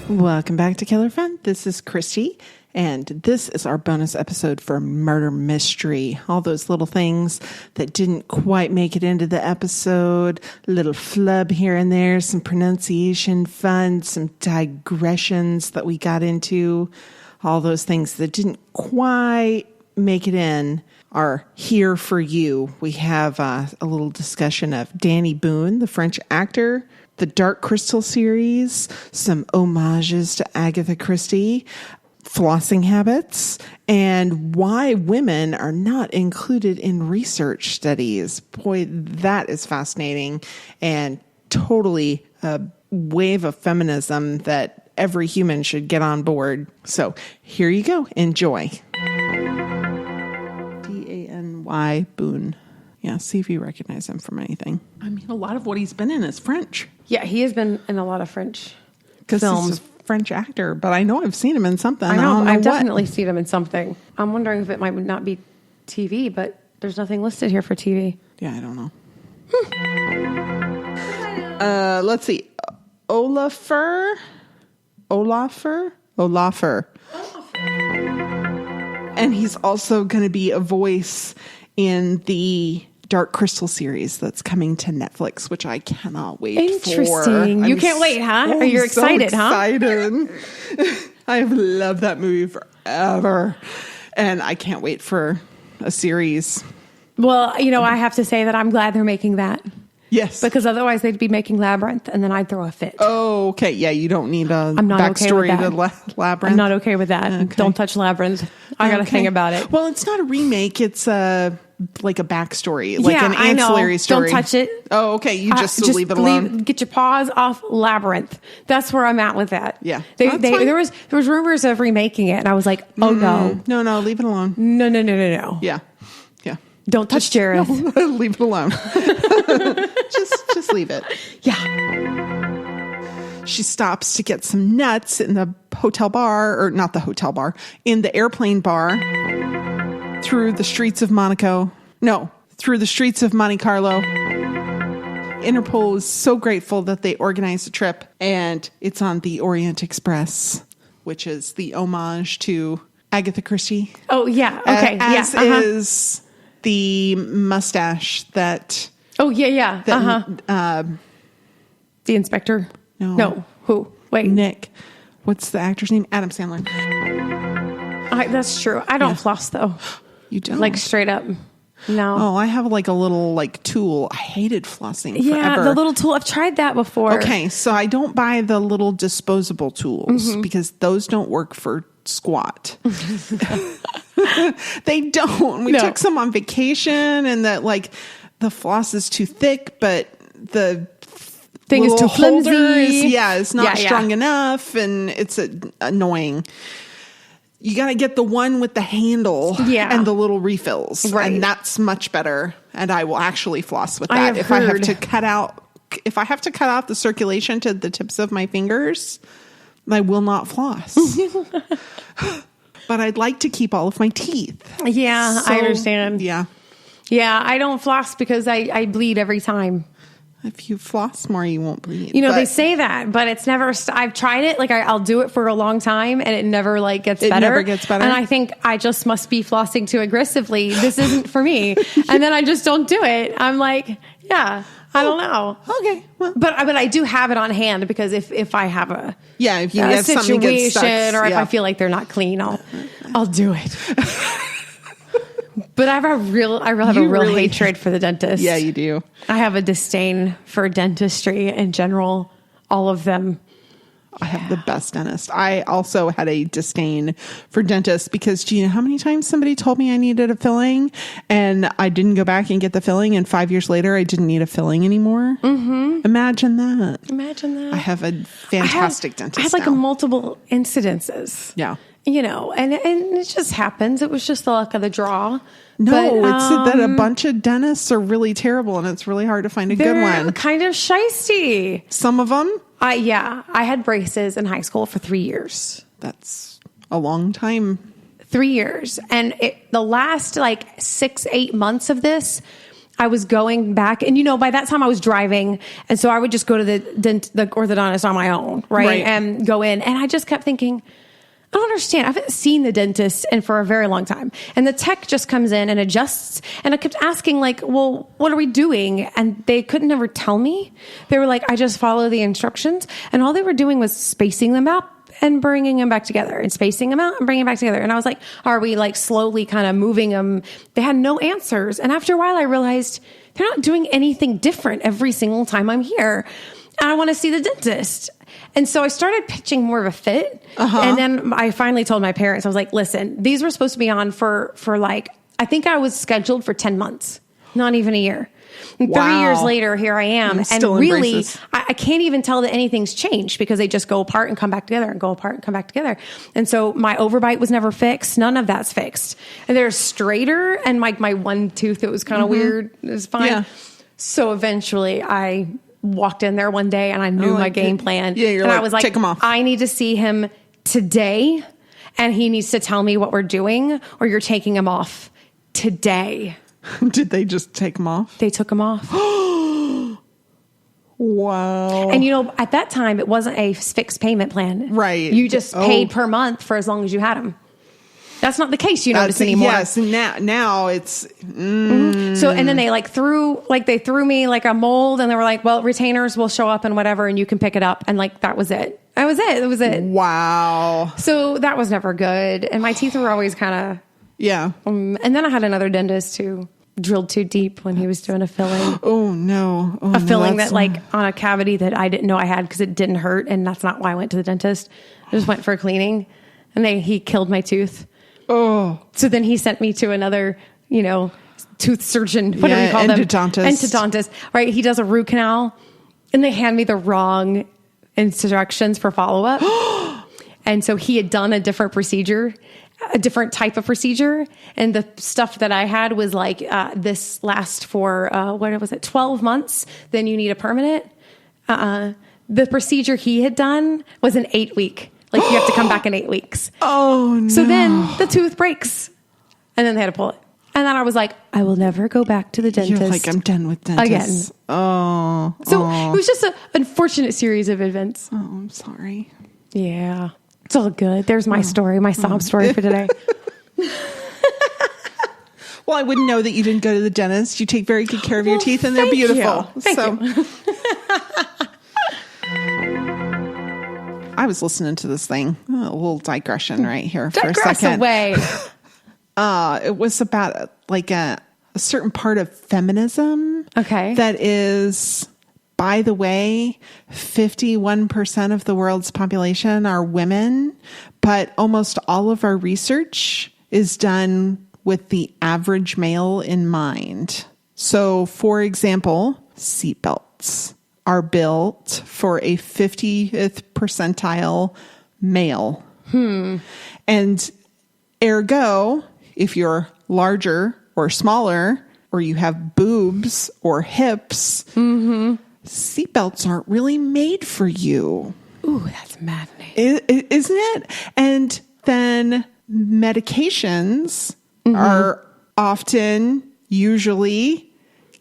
Welcome back to Killer Fun. This is Christy, and this is our bonus episode for Murder Mystery. All those little things that didn't quite make it into the episode, a little flub here and there, some pronunciation fun, some digressions that we got into, all those things that didn't quite make it in are here for you. We have a little discussion of Danny Boone, the French actor, the Dark Crystal series, some homages to Agatha Christie, flossing habits, and why women are not included in research studies. Boy, that is fascinating and totally a wave of feminism that every human should get on board. So here you go. Enjoy. D-A-N-Y Boone. Yeah, see if you recognize him from anything. I mean, a lot of what he's been in is French. Yeah, he has been in a lot of French because films. He's a French actor, but I know I've seen him in something. I know, I've what. definitely seen him in something. I'm wondering if it might not be TV, but there's nothing listed here for TV. Yeah, I don't know. Let's see. Olafur. And he's also going to be a voice in the Dark Crystal series that's coming to Netflix, which I cannot wait for. Interesting. You can't wait, huh? Are you excited, excited. I've loved that movie forever. And I can't wait for a series. Well, you know, I have to say that I'm glad they're making that. Yes. Because otherwise they'd be making Labyrinth and then I'd throw a fit. Oh, okay. Yeah, you don't need a backstory okay to Labyrinth. I'm not okay with that. Okay. Don't touch Labyrinth. I got to think about it. Well, it's not a remake. It's like a backstory, like an ancillary story. Don't touch it. Oh, okay. You just leave it alone. Get your paws off Labyrinth. That's where I'm at with that. Yeah. There was rumors of remaking it, and I was like, oh no. No, leave it alone. No. Yeah. Don't touch Jareth. No, leave it alone. just leave it. Yeah. She stops to get some nuts in the hotel bar, or not the hotel bar, in the airplane bar through the streets of Monaco. No, through the streets of Monte Carlo. Interpol is so grateful that they organized a trip, and it's on the Orient Express, which is the homage to Agatha Christie. Oh, yeah. Okay. As is the mustache that... Oh, yeah. The inspector? No. Who? Wait. Nick. What's the actor's name? Adam Sandler. That's true. I don't floss, though. You don't? Like, straight up. No. Oh, I have like a little tool. I hated flossing forever. Yeah, the little tool. I've tried that before. Okay, so I don't buy the little disposable tools because those don't work for squat. They don't. We took some on vacation, and that the floss is too thick, but the thing is too flimsy. It's not strong enough, and it's annoying. You got to get the one with the handle and the little refills. Right. And that's much better. And I will actually floss with that. If I have to cut out the circulation to the tips of my fingers, I will not floss. But I'd like to keep all of my teeth. Yeah, I understand. Yeah. Yeah, I don't floss because I bleed every time. If you floss more, you won't bleed. They say that, but it's never... I've tried it. I'll do it for a long time, and it never, gets better. It never gets better? And I think I just must be flossing too aggressively. This isn't for me. And then I just don't do it. I'm like, I don't know. Okay. Well. But I do have it on hand because if I have a if you have something get stuck, or if I feel like they're not clean, I'll do it. But I have a real hatred for the dentist. Yeah, you do. I have a disdain for dentistry in general. All of them. I have the best dentist. I also had a disdain for dentists because do you know how many times somebody told me I needed a filling and I didn't go back and get the filling, and 5 years later I didn't need a filling anymore? Mm-hmm. Imagine that. I have a fantastic dentist. I had multiple incidences. Yeah. And it just happens. It was just the luck of the draw. No, it's that a bunch of dentists are really terrible and it's really hard to find a good one. Kind of shysty. Some of them? I had braces in high school for 3 years. That's a long time. 3 years. And the last 6-8 months of this, I was going back, and by that time I was driving, and so I would just go to the orthodontist on my own, right? And go in, and I just kept thinking, I don't understand. I haven't seen the dentist for a very long time. And the tech just comes in and adjusts. And I kept asking, like, well, what are we doing? And they couldn't ever tell me. They were like, I just follow the instructions. And all they were doing was spacing them out and bringing them back together, and spacing them out and bringing them back together. And I was like, are we like slowly kind of moving them? They had no answers. And after a while, I realized they're not doing anything different every single time I'm here. And I want to see the dentist. And so I started pitching more of a fit. And then I finally told my parents, I was like, listen, these were supposed to be on for like, I think I was scheduled for 10 months, not even a year. And 3 years later, here I am. And really, I can't even tell that anything's changed, because they just go apart and come back together and go apart and come back together. And so my overbite was never fixed. None of that's fixed. And they're straighter. And my one tooth that was kind of weird is fine. Yeah. So eventually I walked in there one day and I knew my game plan. Yeah, and I was like, take him off. I need to see him today, and he needs to tell me what we're doing, or you're taking him off today. Did they just take him off? They took him off. Wow. And at that time, it wasn't a fixed payment plan. Right. You just paid per month for as long as you had him. That's not the case, notice anymore. Yes, now it's... So, and then they threw me like a mold, and they were like, well, retainers will show up and whatever, and you can pick it up. And like, that was it. That was it. It was it. Wow. So that was never good. And my teeth were always kind of... Yeah. And then I had another dentist who drilled too deep when he was doing a filling. Oh, no. A filling that like on a cavity that I didn't know I had, because it didn't hurt. And that's not why I went to the dentist. I just went for a cleaning, and he killed my tooth. Oh. So then he sent me to another, tooth surgeon. What do we call them? Endodontist. Right. He does a root canal, and they hand me the wrong instructions for follow-up. And so he had done a different type of procedure. And the stuff that I had was like, this lasts for, 12 months. Then you need a permanent. The procedure he had done was an 8-week. Like, you have to come back in 8 weeks. Oh, no. So then the tooth breaks, and then they had to pull it. And then I was like, I will never go back to the dentist. You're like, I'm done with dentists. Again. Oh. So it was just an unfortunate series of events. Oh, I'm sorry. Yeah. It's all good. There's my story, my sob story for today. Well, I wouldn't know that you didn't go to the dentist. You take very good care of your teeth, and they're beautiful. Thank you. I was listening to this thing, a little digression right here for a Digress second. away. It was about like a certain part of feminism. Okay. That is, by the way, 51% of the world's population are women, but almost all of our research is done with the average male in mind. So, for example, seatbelts are built for a 50th percentile male. And ergo, if you're larger or smaller, or you have boobs or hips, seatbelts aren't really made for you. Ooh, that's maddening. Isn't it? And then medications are usually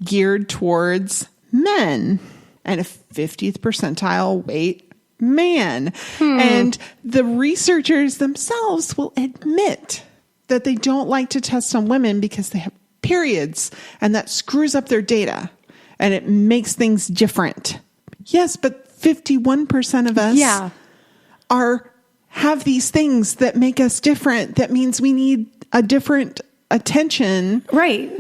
geared towards men and a 50th percentile weight man. And the researchers themselves will admit that they don't like to test on women because they have periods, and that screws up their data and it makes things different. Yes, but 51% of us have these things that make us different. That means we need a different attention. Right.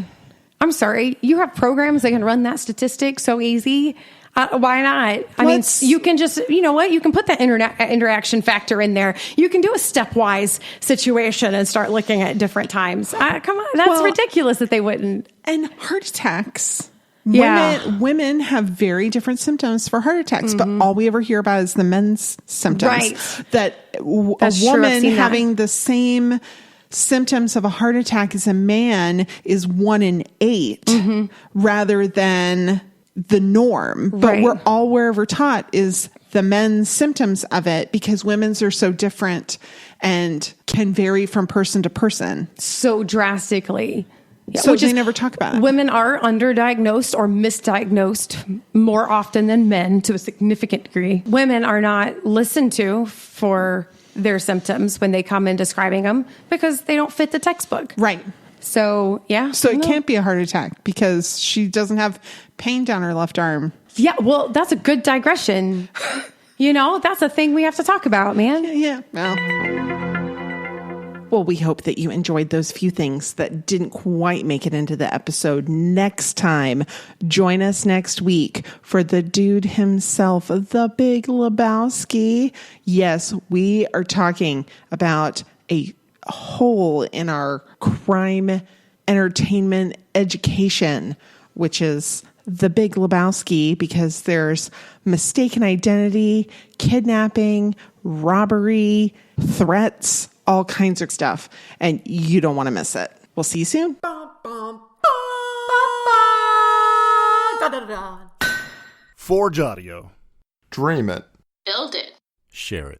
I'm sorry. You have programs that can run that statistic so easy. Why not? I mean, you can just, you can put that interaction factor in there. You can do a stepwise situation and start looking at different times. Come on. That's ridiculous that they wouldn't. And heart attacks. Yeah. Women have very different symptoms for heart attacks, but all we ever hear about is the men's symptoms. Right. That a woman having the same symptoms of a heart attack as a man is 1 in 8 rather than the norm. But we're ever taught is the men's symptoms of it, because women's are so different and can vary from person to person. So drastically. So they never talk about it. Women are underdiagnosed or misdiagnosed more often than men to a significant degree. Women are not listened to for their symptoms when they come in describing them because they don't fit the textbook. Right. So, yeah. So it can't be a heart attack because she doesn't have pain down her left arm. Yeah, well, that's a good digression. That's a thing we have to talk about, man. Yeah. Well, we hope that you enjoyed those few things that didn't quite make it into the episode. Next time, join us next week for the dude himself, the Big Lebowski. Yes, we are talking about a hole in our crime entertainment education, which is the Big Lebowski, because there's mistaken identity, kidnapping, robbery, threats, all kinds of stuff, and you don't want to miss it. We'll see you soon. Forge Audio. Dream it. Build it. Share it.